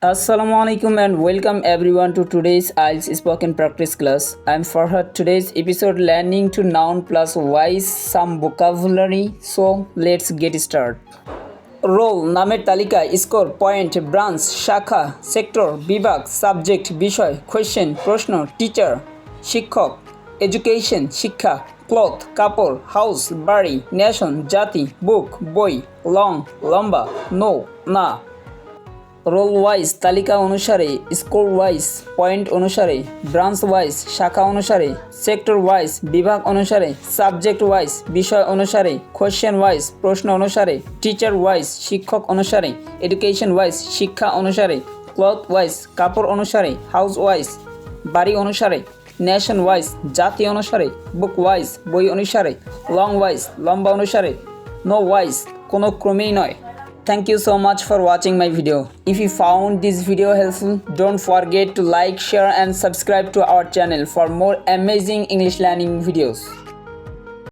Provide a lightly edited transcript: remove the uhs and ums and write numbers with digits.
Assalamualaikum and welcome everyone to today's IELTS spoken practice class. I'm Farhad. Today's episode learning to noun plus wise some vocabulary. So let's get started. Roll নামের তালিকা score point branch শাখা sector বিভাগ subject বিষয় question প্রশ্ন teacher শিক্ষক education শিক্ষা cloth কাপড় house বাড়ি নেশন জাতি বুক বই লং লম্বা নো না রোল ওয়াইজ তালিকা অনুসারে স্কোর ওয়াইজ পয়েন্ট অনুসারে ব্রাঞ্চ ওয়াইজ শাখা অনুসারে সেক্টর ওয়াইজ বিভাগ অনুসারে সাবজেক্ট ওয়াইজ বিষয় অনুসারে কোয়েশ্চেন ওয়াইজ প্রশ্ন অনুসারে টিচার ওয়াইজ শিক্ষক অনুসারে এডুকেশন ওয়াইজ শিক্ষা অনুসারে ক্লথ ওয়াইজ কাপড় অনুসারে হাউস ওয়াইজ বাড়ি অনুসারে নেশন ওয়াইজ জাতি অনুসারে বুক ওয়াইজ বই অনুসারে লং ওয়াইজ লম্বা অনুসারে নো ওয়াইজ কোনো ক্রমেই নয়. Thank you so much for watching my video. If you found this video helpful, don't forget to like, share and subscribe to our channel for more amazing English learning videos.